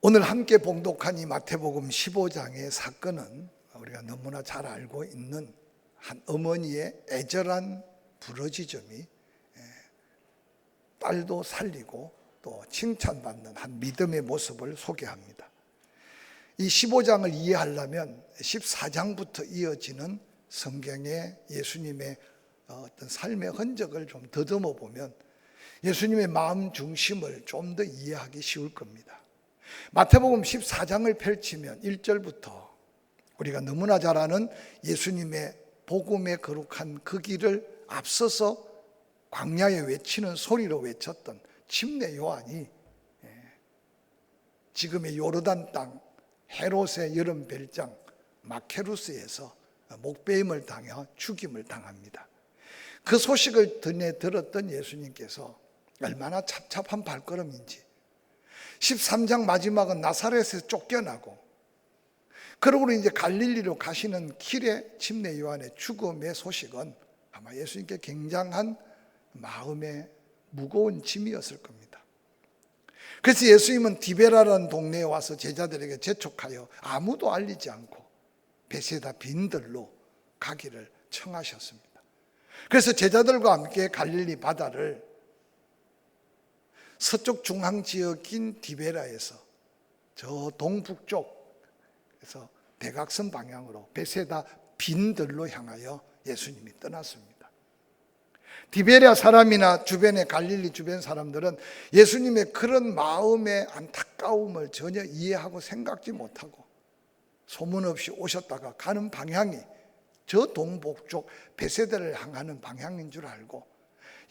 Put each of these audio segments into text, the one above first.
오늘 함께 봉독한 이 마태복음 15장의 사건은 우리가 너무나 잘 알고 있는 한 어머니의 애절한 부르짖음이 딸도 살리고 또 칭찬받는 한 믿음의 모습을 소개합니다. 이 15장을 이해하려면 14장부터 이어지는 성경의 예수님의 어떤 삶의 흔적을 좀 더듬어 보면 예수님의 마음 중심을 좀 더 이해하기 쉬울 겁니다. 마태복음 14장을 펼치면 1절부터 우리가 너무나 잘 아는 예수님의 복음의 거룩한 그 길을 앞서서 광야에 외치는 소리로 외쳤던 침례 요한이 지금의 요르단 땅 헤롯의 여름 별장 마케루스에서 목베임을 당해 죽임을 당합니다. 그 소식을 들었던 예수님께서 얼마나 찹찹한 발걸음인지 13장 마지막은 나사렛에서 쫓겨나고 그러고 이제 갈릴리로 가시는 길에 침례 요한의 죽음의 소식은 아마 예수님께 굉장한 마음의 무거운 짐이었을 겁니다. 그래서 예수님은 디베라라는 동네에 와서 제자들에게 재촉하여 아무도 알리지 않고 베세다 빈들로 가기를 청하셨습니다. 그래서 제자들과 함께 갈릴리 바다를 서쪽 중앙 지역인 디베라에서 저 동북쪽에서 대각선 방향으로 베세다 빈들로 향하여 예수님이 떠났습니다. 디베라 사람이나 주변의 갈릴리 주변 사람들은 예수님의 그런 마음의 안타까움을 전혀 이해하고 생각지 못하고 소문 없이 오셨다가 가는 방향이 저 동북쪽 베세다를 향하는 방향인 줄 알고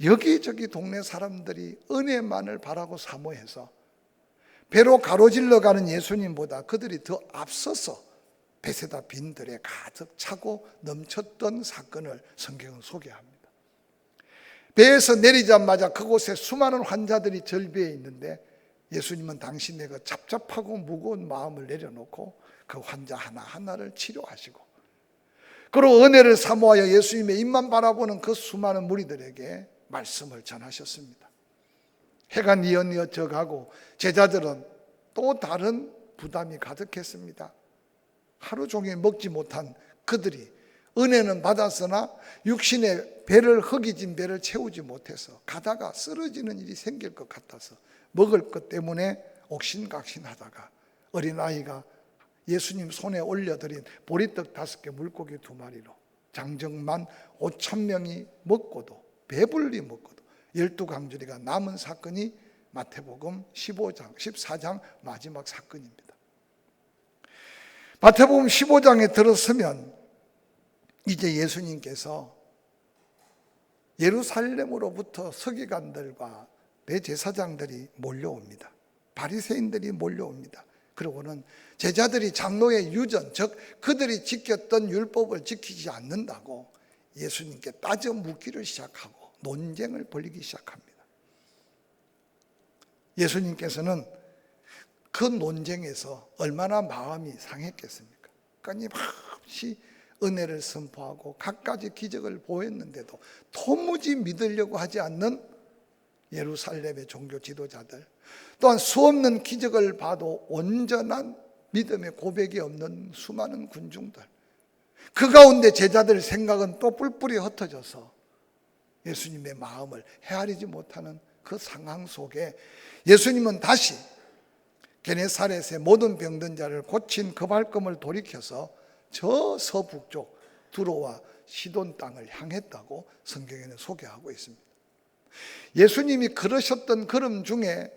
여기저기 동네 사람들이 은혜만을 바라고 사모해서 배로 가로질러 가는 예수님보다 그들이 더 앞서서 베세다 빈들에 가득 차고 넘쳤던 사건을 성경은 소개합니다. 배에서 내리자마자 그곳에 수많은 환자들이 절비해 있는데 예수님은 당신의 그 잡잡하고 무거운 마음을 내려놓고 그 환자 하나하나를 치료하시고 그리고 은혜를 사모하여 예수님의 입만 바라보는 그 수많은 무리들에게 말씀을 전하셨습니다. 해가 뉘엿뉘엿 져가고 제자들은 또 다른 부담이 가득했습니다. 하루 종일 먹지 못한 그들이 은혜는 받았으나 육신의 배를 허기진 배를 채우지 못해서 가다가 쓰러지는 일이 생길 것 같아서 먹을 것 때문에 옥신각신하다가 어린아이가 예수님 손에 올려드린 보리떡 5개 물고기 2마리로 장정만 5,000명이 먹고도 배불리 먹고도 12강주리가 남은 사건이 마태복음 15장, 14장 마지막 사건입니다. 마태복음 15장에 들어서면 이제 예수님께서 예루살렘으로부터 서기관들과 대제사장들이 몰려옵니다. 바리새인들이 몰려옵니다. 그러고는 제자들이 장로의 유전, 즉 그들이 지켰던 율법을 지키지 않는다고 예수님께 따져 묻기를 시작하고 논쟁을 벌이기 시작합니다. 예수님께서는 그 논쟁에서 얼마나 마음이 상했겠습니까? 끊임없이 은혜를 선포하고 갖가지 기적을 보였는데도 도무지 믿으려고 하지 않는 예루살렘의 종교 지도자들, 또한 수없는 기적을 봐도 온전한 믿음의 고백이 없는 수많은 군중들, 그 가운데 제자들 생각은 또 뿔뿔이 흩어져서 예수님의 마음을 헤아리지 못하는 그 상황 속에 예수님은 다시 게네사렛의 모든 병든 자를 고친 그 발걸음을 돌이켜서 저 서북쪽 두로와 시돈 땅을 향했다고 성경에는 소개하고 있습니다. 예수님이 걸으셨던 걸음 중에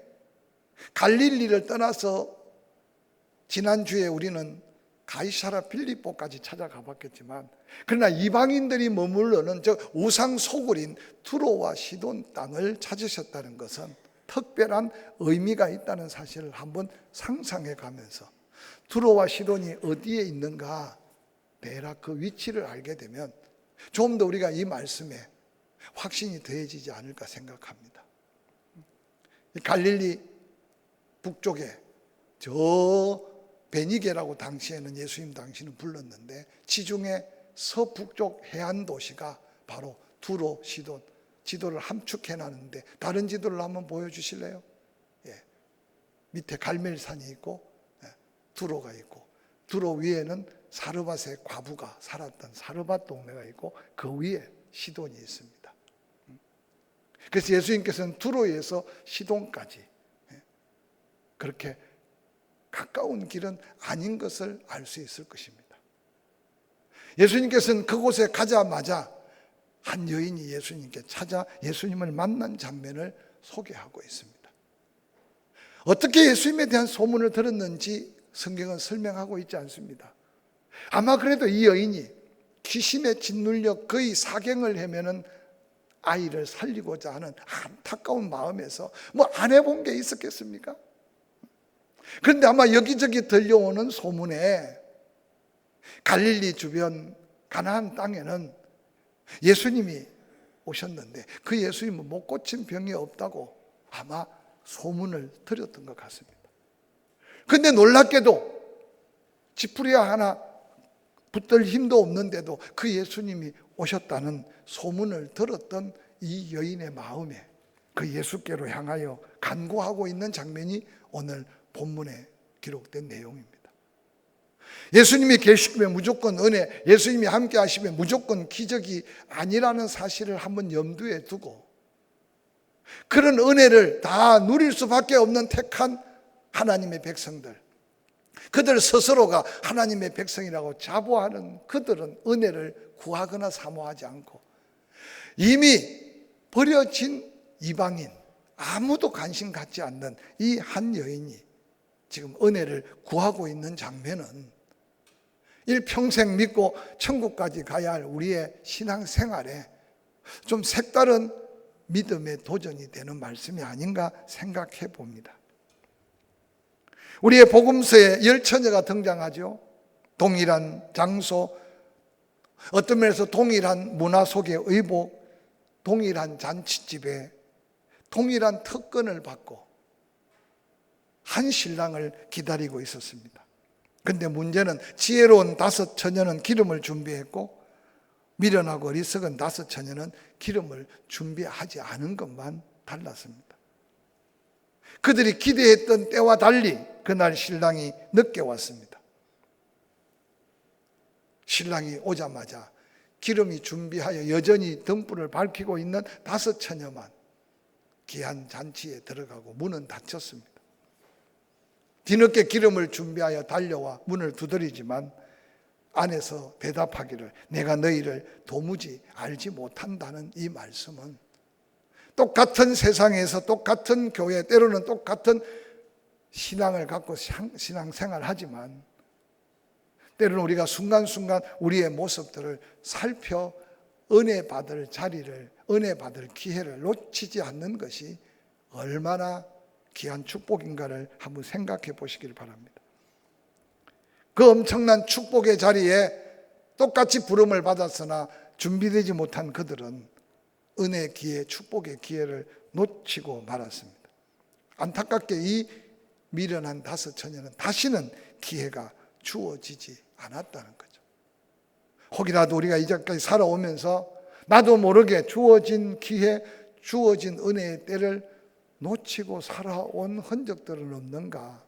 갈릴리를 떠나서 지난주에 우리는 가이사라 빌립보까지 찾아가 봤겠지만 그러나 이방인들이 머물러는 저 우상 소굴인 두로와 시돈 땅을 찾으셨다는 것은 특별한 의미가 있다는 사실을 한번 상상해 가면서 두로와 시돈이 어디에 있는가 대략 그 위치를 알게 되면 좀 더 우리가 이 말씀에 확신이 더해지지 않을까 생각합니다. 갈릴리 북쪽에 저 베니게라고 당시에는 예수님 당시는 불렀는데 지중해 서북쪽 해안 도시가 바로 두로, 시돈. 지도를 함축해 놨는데 다른 지도를 한번 보여주실래요? 밑에 갈멜산이 있고 두로가 있고 두로 위에는 사르밧의 과부가 살았던 사르밧 동네가 있고 그 위에 시돈이 있습니다. 그래서 예수님께서는 두로에서 시돈까지 그렇게 가까운 길은 아닌 것을 알 수 있을 것입니다. 예수님께서는 그곳에 가자마자 한 여인이 예수님께 찾아 예수님을 만난 장면을 소개하고 있습니다. 어떻게 예수님에 대한 소문을 들었는지 성경은 설명하고 있지 않습니다. 아마 그래도 이 여인이 귀신에 짓눌려 거의 사경을 헤매는 아이를 살리고자 하는 안타까운 마음에서 뭐 안 해본 게 있었겠습니까? 그런데 아마 여기저기 들려오는 소문에 갈릴리 주변 가나안 땅에는 예수님이 오셨는데 그 예수님은 못 고친 병이 없다고 아마 소문을 들었던 것 같습니다. 그런데 놀랍게도 지푸리 하나 붙들 힘도 없는데도 그 예수님이 오셨다는 소문을 들었던 이 여인의 마음에 그 예수께로 향하여 간구하고 있는 장면이 오늘 본문에 기록된 내용입니다. 예수님이 계시면 무조건 은혜, 예수님이 함께 하시면 무조건 기적이 아니라는 사실을 한번 염두에 두고 그런 은혜를 다 누릴 수밖에 없는 택한 하나님의 백성들, 그들 스스로가 하나님의 백성이라고 자부하는 그들은 은혜를 구하거나 사모하지 않고 이미 버려진 이방인, 아무도 관심 갖지 않는 이 한 여인이 지금 은혜를 구하고 있는 장면은 일평생 믿고 천국까지 가야 할 우리의 신앙생활에 좀 색다른 믿음의 도전이 되는 말씀이 아닌가 생각해 봅니다. 우리의 복음서에 열 처녀가 등장하죠. 동일한 장소, 어떤 면에서 동일한 문화 속의 의복, 동일한 잔치집에 동일한 특권을 받고 한 신랑을 기다리고 있었습니다. 그런데 문제는 지혜로운 5 처녀는 기름을 준비했고 미련하고 어리석은 5 처녀는 기름을 준비하지 않은 것만 달랐습니다. 그들이 기대했던 때와 달리 그날 신랑이 늦게 왔습니다. 신랑이 오자마자 기름이 준비하여 여전히 등불을 밝히고 있는 5 처녀만 귀한 잔치에 들어가고 문은 닫혔습니다. 뒤늦게 기름을 준비하여 달려와 문을 두드리지만 안에서 대답하기를 내가 너희를 도무지 알지 못한다는 이 말씀은 똑같은 세상에서 똑같은 교회, 때로는 똑같은 신앙을 갖고 신앙생활을 하지만 때로는 우리가 순간순간 우리의 모습들을 살펴 은혜 받을 자리를, 은혜 받을 기회를 놓치지 않는 것이 얼마나 귀한 축복인가를 한번 생각해 보시길 바랍니다. 그 엄청난 축복의 자리에 똑같이 부름을 받았으나 준비되지 못한 그들은 은혜의 기회, 축복의 기회를 놓치고 말았습니다. 안타깝게 이 미련한 5 처녀는 다시는 기회가 주어지지 않았다는 거죠. 혹이라도 우리가 이제까지 살아오면서 나도 모르게 주어진 기회, 주어진 은혜의 때를 놓치고 살아온 흔적들은 없는가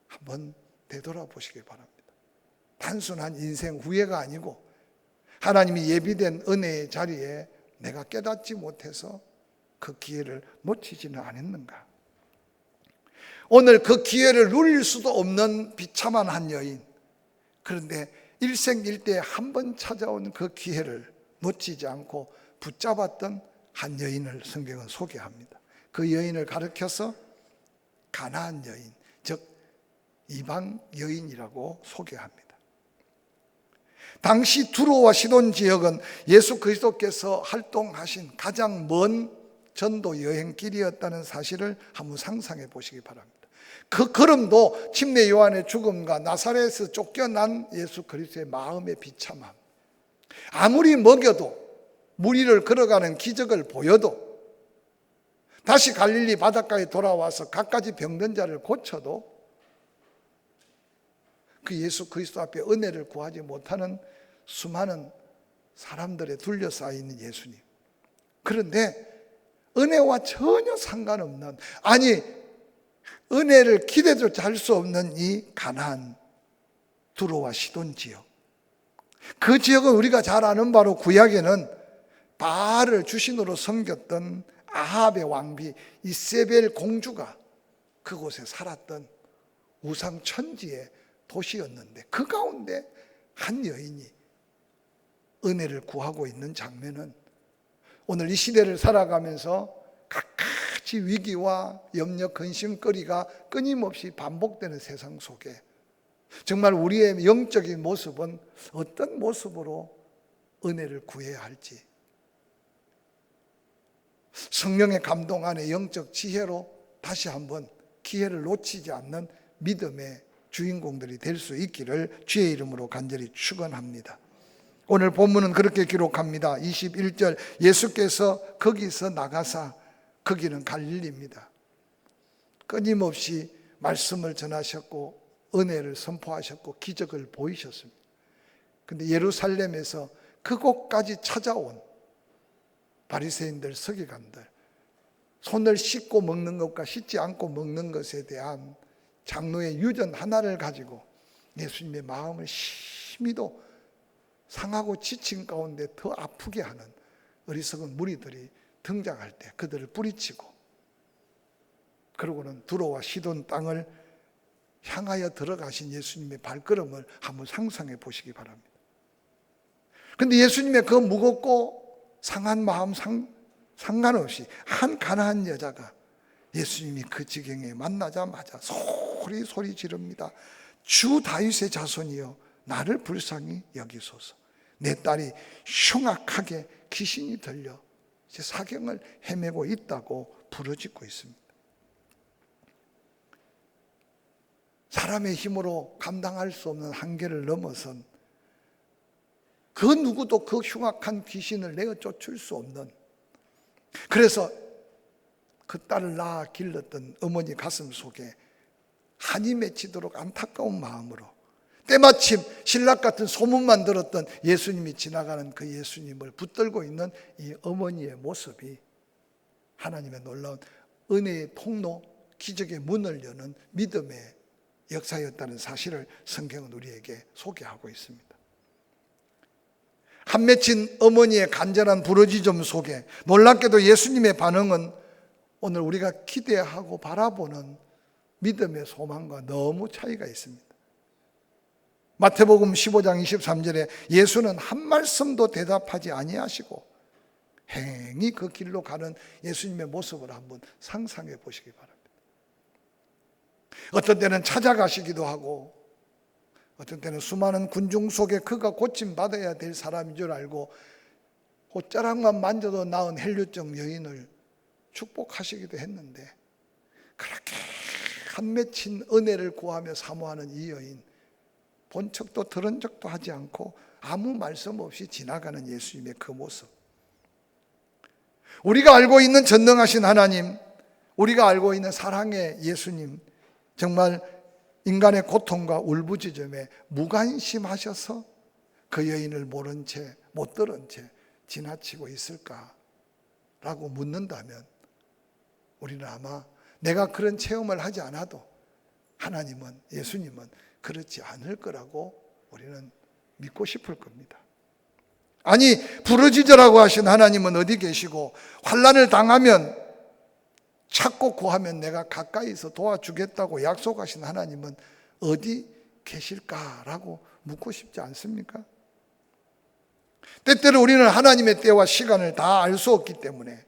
한번 되돌아보시길 바랍니다. 단순한 인생 후회가 아니고 하나님이 예비된 은혜의 자리에 내가 깨닫지 못해서 그 기회를 놓치지는 않았는가. 오늘 그 기회를 누릴 수도 없는 비참한 한 여인, 그런데 일생일대에 한 번 찾아온 그 기회를 놓치지 않고 붙잡았던 한 여인을 성경은 소개합니다. 그 여인을 가리켜서 가나안 여인, 즉 이방 여인이라고 소개합니다. 당시 두로와 시돈 지역은 예수 그리스도께서 활동하신 가장 먼 전도 여행길이었다는 사실을 한번 상상해 보시기 바랍니다. 그 걸음도 침례 요한의 죽음과 나사렛에서 쫓겨난 예수 그리스도의 마음의 비참함, 아무리 먹여도 무리를 걸어가는 기적을 보여도 다시 갈릴리 바닷가에 돌아와서 갖가지 병든 자를 고쳐도 그 예수 그리스도 앞에 은혜를 구하지 못하는 수많은 사람들에 둘러싸여 있는 예수님. 그런데 은혜와 전혀 상관없는, 아니 은혜를 기대조차 할 수 없는 이 가나안, 두로와 시돈 지역, 그 지역은 우리가 잘 아는 바로 구약에는 바알을 주신으로 섬겼던 아합의 왕비 이세벨 공주가 그곳에 살았던 우상 천지의 도시였는데, 그 가운데 한 여인이 은혜를 구하고 있는 장면은 오늘 이 시대를 살아가면서 각가지 위기와 염려, 근심거리가 끊임없이 반복되는 세상 속에 정말 우리의 영적인 모습은 어떤 모습으로 은혜를 구해야 할지, 성령의 감동 안에 영적 지혜로 다시 한번 기회를 놓치지 않는 믿음의 주인공들이 될 수 있기를 주의 이름으로 간절히 축원합니다. 오늘 본문은 그렇게 기록합니다. 21절, 예수께서 거기서 나가사, 거기는 갈릴리입니다. 끊임없이 말씀을 전하셨고 은혜를 선포하셨고 기적을 보이셨습니다. 그런데 예루살렘에서 그곳까지 찾아온 바리새인들, 서기관들, 손을 씻고 먹는 것과 씻지 않고 먹는 것에 대한 장로의 유전 하나를 가지고 예수님의 마음을 심히도 상하고 지친 가운데 더 아프게 하는 어리석은 무리들이 등장할 때 그들을 뿌리치고, 그러고는 두로와 시돈 땅을 향하여 들어가신 예수님의 발걸음을 한번 상상해 보시기 바랍니다. 그런데 예수님의 그 무겁고 상한 마음 상관없이 한 가난한 여자가 예수님이 그 지경에 만나자마자 소리 지릅니다. 주 다윗의 자손이여, 나를 불쌍히 여기소서. 내 딸이 흉악하게 귀신이 들려 이제 사경을 헤매고 있다고 부르짖고 있습니다. 사람의 힘으로 감당할 수 없는 한계를 넘어선, 그 누구도 그 흉악한 귀신을 내어 쫓을 수 없는, 그래서 그 딸을 낳아 길렀던 어머니 가슴 속에 한이 맺히도록 안타까운 마음으로 때마침 신락 같은 소문만 들었던 예수님이 지나가는 그 예수님을 붙들고 있는 이 어머니의 모습이 하나님의 놀라운 은혜의 통로, 기적의 문을 여는 믿음의 역사였다는 사실을 성경은 우리에게 소개하고 있습니다. 한 맺힌 어머니의 간절한 부르짖음 속에 놀랍게도 예수님의 반응은 오늘 우리가 기대하고 바라보는 믿음의 소망과 너무 차이가 있습니다. 마태복음 15장 23절에 예수는 한 말씀도 대답하지 아니하시고 행히 그 길로 가는 예수님의 모습을 한번 상상해 보시기 바랍니다. 어떤 때는 찾아가시기도 하고, 어떤 때는 수많은 군중 속에 그가 고침받아야 될 사람인 줄 알고 옷자락만 만져도 나은 헬류증 여인을 축복하시기도 했는데, 그렇게 한 맺힌 은혜를 구하며 사모하는 이 여인, 본 척도 들은 적도 하지 않고 아무 말씀 없이 지나가는 예수님의 그 모습, 우리가 알고 있는 전능하신 하나님, 우리가 알고 있는 사랑의 예수님, 정말 인간의 고통과 울부짖음에 무관심하셔서 그 여인을 모른 채, 못 들은 채 지나치고 있을까라고 묻는다면, 우리는 아마 내가 그런 체험을 하지 않아도 하나님은, 예수님은 그렇지 않을 거라고 우리는 믿고 싶을 겁니다. 아니, 부르짖으라고 하신 하나님은 어디 계시고, 환난을 당하면 찾고 구하면 내가 가까이서 도와주겠다고 약속하신 하나님은 어디 계실까라고 묻고 싶지 않습니까? 때때로 우리는 하나님의 때와 시간을 다 알 수 없기 때문에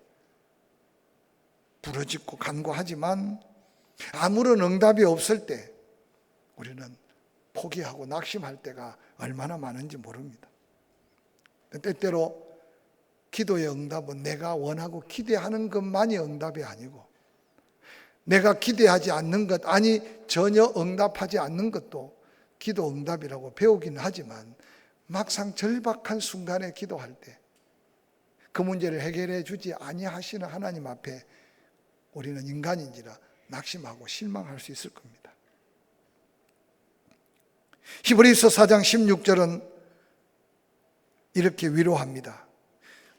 부르짖고 간구하지만 아무런 응답이 없을 때 우리는 포기하고 낙심할 때가 얼마나 많은지 모릅니다. 때때로 기도의 응답은 내가 원하고 기대하는 것만이 응답이 아니고, 내가 기대하지 않는 것, 아니 전혀 응답하지 않는 것도 기도 응답이라고 배우긴 하지만, 막상 절박한 순간에 기도할 때 그 문제를 해결해 주지 아니하시는 하나님 앞에 우리는 인간인지라 낙심하고 실망할 수 있을 겁니다. 히브리서 4장 16절은 이렇게 위로합니다.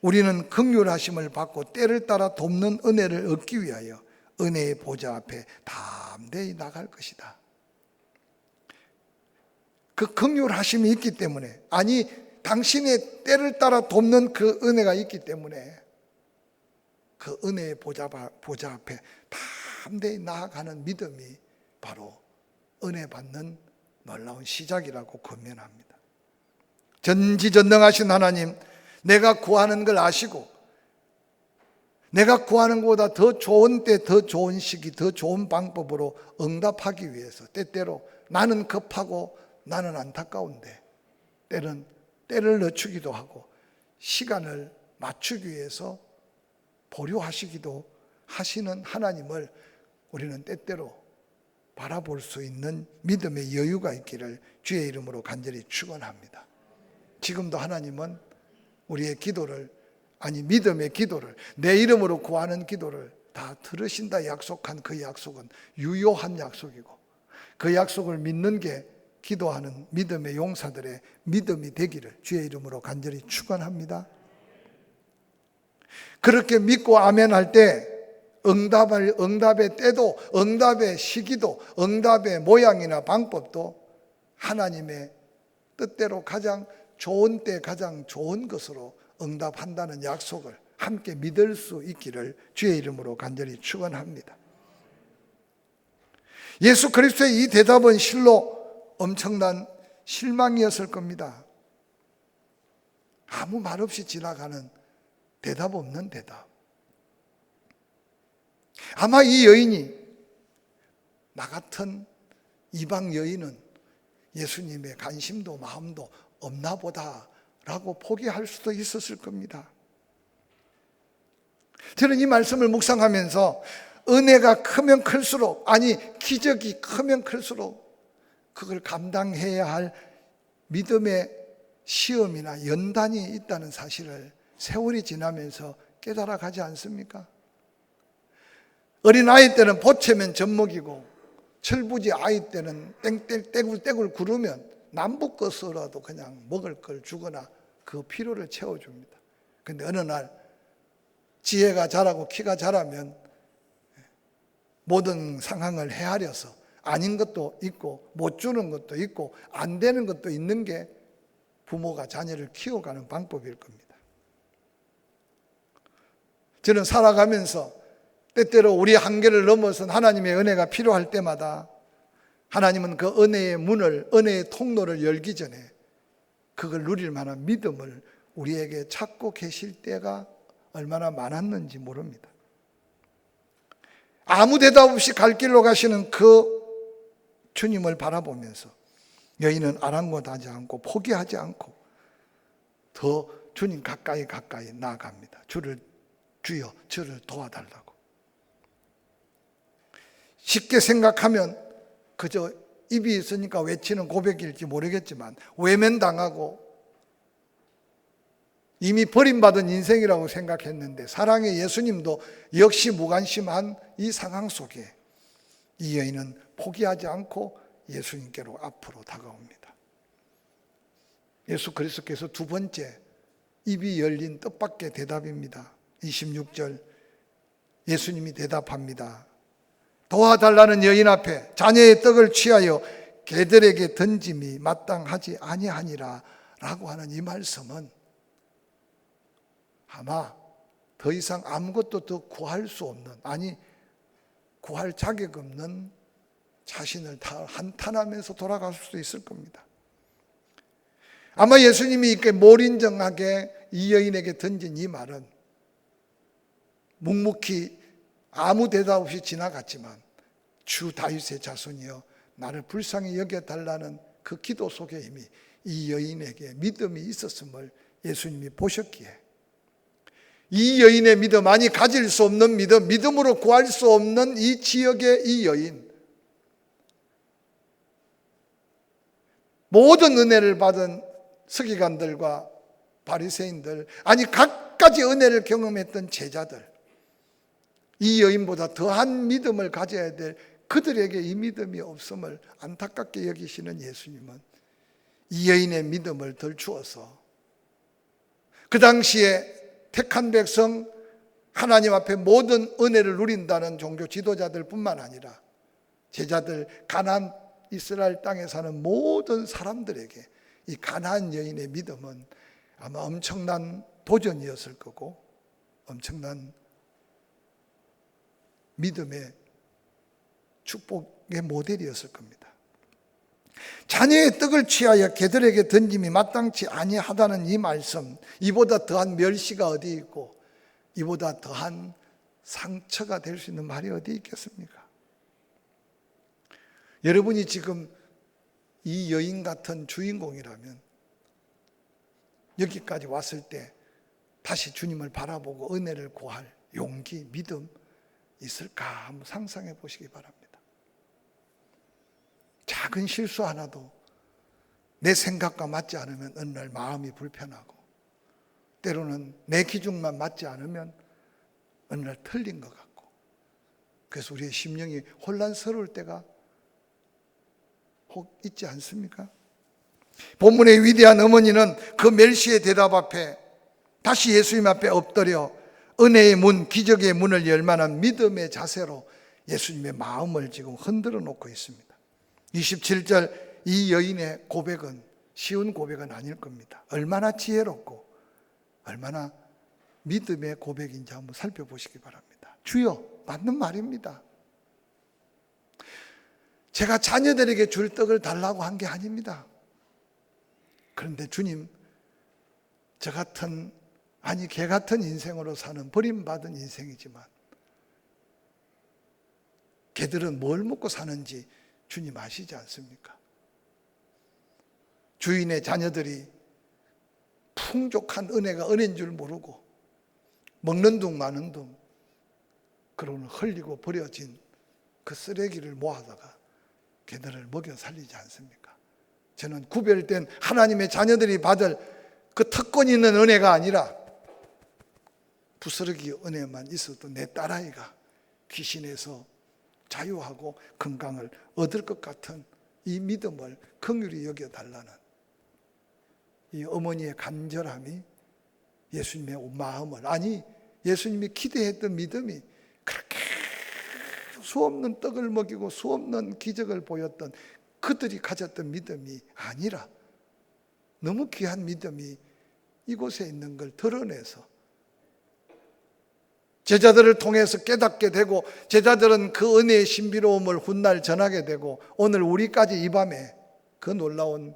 우리는 긍휼하심을 받고 때를 따라 돕는 은혜를 얻기 위하여 은혜의 보좌 앞에 담대히 나갈 것이다. 그 긍휼하심이 있기 때문에, 아니 당신의 때를 따라 돕는 그 은혜가 있기 때문에 그 은혜의 보좌 앞에 담대히 나아가는 믿음이 바로 은혜 받는 놀라운 시작이라고 권면합니다. 전지전능하신 하나님, 내가 구하는 걸 아시고 내가 구하는 것보다 더 좋은 때, 더 좋은 시기, 더 좋은 방법으로 응답하기 위해서 때때로 나는 급하고 나는 안타까운데 때는 때를 늦추기도 하고 시간을 맞추기 위해서 보류하시기도 하시는 하나님을 우리는 때때로 바라볼 수 있는 믿음의 여유가 있기를 주의 이름으로 간절히 축원합니다. 지금도 하나님은 우리의 기도를, 아니 믿음의 기도를, 내 이름으로 구하는 기도를 다 들으신다 약속한 그 약속은 유효한 약속이고, 그 약속을 믿는 게 기도하는 믿음의 용사들의 믿음이 되기를 주의 이름으로 간절히 축원합니다. 그렇게 믿고 아멘할 때 응답의 때도, 응답의 시기도, 응답의 모양이나 방법도 하나님의 뜻대로 가장 좋은 때 가장 좋은 것으로 응답한다는 약속을 함께 믿을 수 있기를 주의 이름으로 간절히 축원합니다. 예수 그리스도의 이 대답은 실로 엄청난 실망이었을 겁니다. 아무 말 없이 지나가는 대답 없는 대답. 아마 이 여인이, 나 같은 이방 여인은 예수님의 관심도 마음도 없나 보다 라고 포기할 수도 있었을 겁니다. 저는 이 말씀을 묵상하면서 은혜가 크면 클수록, 아니 기적이 크면 클수록 그걸 감당해야 할 믿음의 시험이나 연단이 있다는 사실을 세월이 지나면서 깨달아 가지 않습니까? 어린아이 때는 보채면 젖먹이고 철부지 아이 때는 떼굴 구르면 남북것으로라도 그냥 먹을 걸 주거나 그 필요를 채워줍니다. 그런데 어느 날 지혜가 자라고 키가 자라면 모든 상황을 헤아려서 아닌 것도 있고 못 주는 것도 있고 안 되는 것도 있는 게 부모가 자녀를 키워가는 방법일 겁니다. 저는 살아가면서 때때로 우리 한계를 넘어선 하나님의 은혜가 필요할 때마다 하나님은 그 은혜의 문을, 은혜의 통로를 열기 전에 그걸 누릴 만한 믿음을 우리에게 찾고 계실 때가 얼마나 많았는지 모릅니다. 아무 대답 없이 갈 길로 가시는 그 주님을 바라보면서 여인은 아랑곳하지 않고 포기하지 않고 더 주님 가까이 나아갑니다. 주여 저를 도와달라고. 쉽게 생각하면 그저 입이 있으니까 외치는 고백일지 모르겠지만 외면당하고 이미 버림받은 인생이라고 생각했는데 사랑의 예수님도 역시 무관심한 이 상황 속에 이 여인은 포기하지 않고 예수님께로 앞으로 다가옵니다. 예수 그리스도께서 두 번째 입이 열린 뜻밖의 대답입니다. 26절 예수님이 대답합니다. 도와달라는 여인 앞에 자녀의 떡을 취하여 개들에게 던짐이 마땅하지 아니하니라 라고 하는 이 말씀은 아마 더 이상 아무것도 더 구할 수 없는, 아니 구할 자격 없는 자신을 다 한탄하면서 돌아갈 수도 있을 겁니다. 아마 예수님이 이렇게 몰인정하게 이 여인에게 던진 이 말은 묵묵히 아무 대답 없이 지나갔지만 주 다윗의 자손이여 나를 불쌍히 여겨달라는 그 기도 속에 이미 이 여인에게 믿음이 있었음을 예수님이 보셨기에 이 여인의 믿음, 아니 가질 수 없는 믿음, 믿음으로 구할 수 없는 이 지역의 이 여인, 모든 은혜를 받은 서기관들과 바리새인들, 아니 갖가지 은혜를 경험했던 제자들, 이 여인보다 더한 믿음을 가져야 될 그들에게 이 믿음이 없음을 안타깝게 여기시는 예수님은 이 여인의 믿음을 덜 주어서 그 당시에 택한 백성 하나님 앞에 모든 은혜를 누린다는 종교 지도자들뿐만 아니라 제자들, 가나안 이스라엘 땅에 사는 모든 사람들에게 이 가나안 여인의 믿음은 아마 엄청난 도전이었을 거고 엄청난 믿음의 축복의 모델이었을 겁니다. 자녀의 떡을 취하여 개들에게 던짐이 마땅치 아니하다는 이 말씀, 이보다 더한 멸시가 어디 있고 이보다 더한 상처가 될 수 있는 말이 어디 있겠습니까? 여러분이 지금 이 여인 같은 주인공이라면 여기까지 왔을 때 다시 주님을 바라보고 은혜를 구할 용기, 믿음 있을까 한번 상상해 보시기 바랍니다. 작은 실수 하나도 내 생각과 맞지 않으면 어느 날 마음이 불편하고, 때로는 내 기준만 맞지 않으면 어느 날 틀린 것 같고, 그래서 우리의 심령이 혼란스러울 때가 혹 있지 않습니까? 본문의 위대한 어머니는 그 멸시의 대답 앞에 다시 예수님 앞에 엎드려 은혜의 문, 기적의 문을 열 만한 믿음의 자세로 예수님의 마음을 지금 흔들어 놓고 있습니다. 27절 이 여인의 고백은 쉬운 고백은 아닐 겁니다. 얼마나 지혜롭고 얼마나 믿음의 고백인지 한번 살펴보시기 바랍니다. 주여, 맞는 말입니다. 제가 자녀들에게 줄 떡을 달라고 한 게 아닙니다. 그런데 주님, 저 같은, 아니 개 같은 인생으로 사는 버림받은 인생이지만 개들은 뭘 먹고 사는지 주님 아시지 않습니까? 주인의 자녀들이 풍족한 은혜가 은혜인 줄 모르고 먹는 둥 마는 둥 그러는 흘리고 버려진 그 쓰레기를 모아다가 개들을 먹여 살리지 않습니까? 저는 구별된 하나님의 자녀들이 받을 그 특권 있는 은혜가 아니라 부스러기 은혜만 있어도 내 딸아이가 귀신에서 자유하고 건강을 얻을 것 같은 이 믿음을 긍휼히 여겨달라는 이 어머니의 간절함이 예수님의 마음을, 아니 예수님이 기대했던 믿음이 그렇게 수없는 떡을 먹이고 수없는 기적을 보였던 그들이 가졌던 믿음이 아니라 너무 귀한 믿음이 이곳에 있는 걸 드러내서 제자들을 통해서 깨닫게 되고, 제자들은 그 은혜의 신비로움을 훗날 전하게 되고, 오늘 우리까지 이 밤에 그 놀라운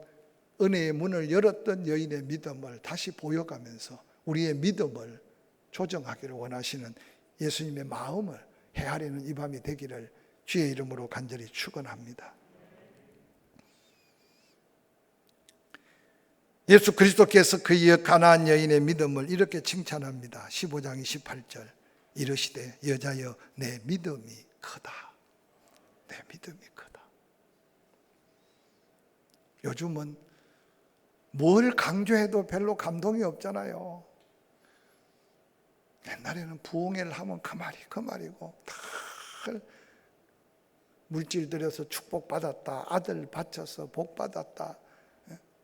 은혜의 문을 열었던 여인의 믿음을 다시 보여가면서 우리의 믿음을 조정하기를 원하시는 예수님의 마음을 헤아리는 이 밤이 되기를 주의 이름으로 간절히 축원합니다. 예수 그리스도께서 그 가나안 여인의 믿음을 이렇게 칭찬합니다. 15장 28절 이르시되 여자여 내 믿음이 크다. 내 믿음이 크다. 요즘은 뭘 강조해도 별로 감동이 없잖아요. 옛날에는 부흥회를 하면 그 말이고 다 물질 들여서 축복받았다, 아들 바쳐서 복받았다,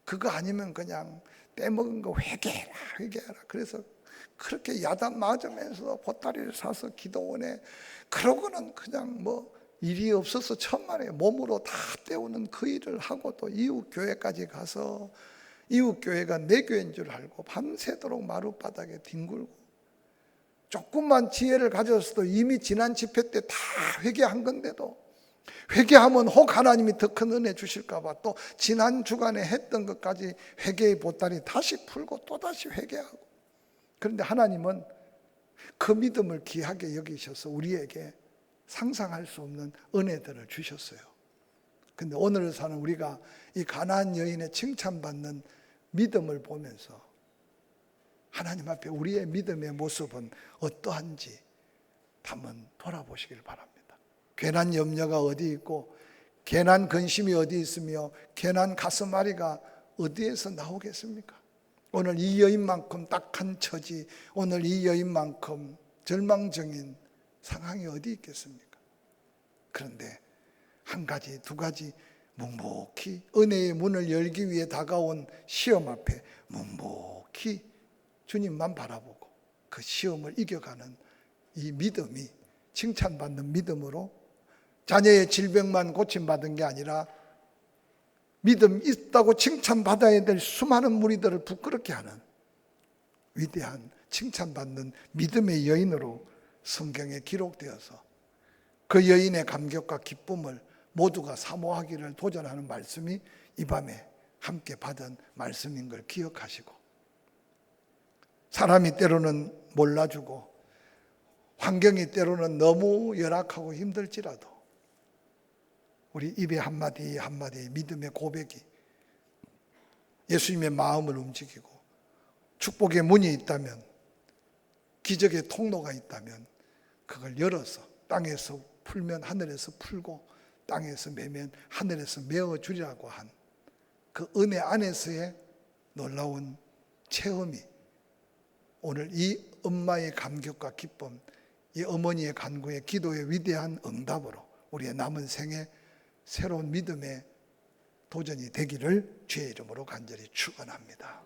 그거 아니면 그냥 떼먹은 거 회개해라. 그래서 그렇게 야단 맞으면서 보따리를 사서 기도원에, 그러고는 그냥 뭐 일이 없어서 천만에 몸으로 다 때우는 그 일을 하고, 또 이웃 교회까지 가서 이웃 교회가 내 교회인 줄 알고 밤새도록 마룻바닥에 뒹굴고, 조금만 지혜를 가졌어도 이미 지난 집회 때 다 회개한 건데도, 회개하면 혹 하나님이 더 큰 은혜 주실까 봐 또 지난 주간에 했던 것까지 회개의 보따리 다시 풀고 또다시 회개하고. 그런데 하나님은 그 믿음을 귀하게 여기셔서 우리에게 상상할 수 없는 은혜들을 주셨어요. 그런데 오늘을 사는 우리가 이 가나안 여인의 칭찬받는 믿음을 보면서 하나님 앞에 우리의 믿음의 모습은 어떠한지 한번 돌아보시길 바랍니다. 괜한 염려가 어디 있고, 괜한 근심이 어디 있으며, 괜한 가슴앓이가 어디에서 나오겠습니까? 오늘 이 여인만큼 딱한 처지, 오늘 이 여인만큼 절망적인 상황이 어디 있겠습니까? 그런데 한 가지, 두 가지 묵묵히 은혜의 문을 열기 위해 다가온 시험 앞에 묵묵히 주님만 바라보고 그 시험을 이겨가는 이 믿음이 칭찬받는 믿음으로 자녀의 질병만 고침받은 게 아니라 믿음 있다고 칭찬받아야 될 수많은 무리들을 부끄럽게 하는 위대한 칭찬받는 믿음의 여인으로 성경에 기록되어서 그 여인의 감격과 기쁨을 모두가 사모하기를 도전하는 말씀이 이 밤에 함께 받은 말씀인 걸 기억하시고, 사람이 때로는 몰라주고 환경이 때로는 너무 열악하고 힘들지라도 우리 입에 한마디 한마디 믿음의 고백이 예수님의 마음을 움직이고 축복의 문이 있다면, 기적의 통로가 있다면 그걸 열어서 땅에서 풀면 하늘에서 풀고 땅에서 매면 하늘에서 메어주리라고 한 그 은혜 안에서의 놀라운 체험이 오늘 이 엄마의 감격과 기쁨, 이 어머니의 간구의 기도의 위대한 응답으로 우리의 남은 생에 새로운 믿음의 도전이 되기를 주의 이름으로 간절히 축원합니다.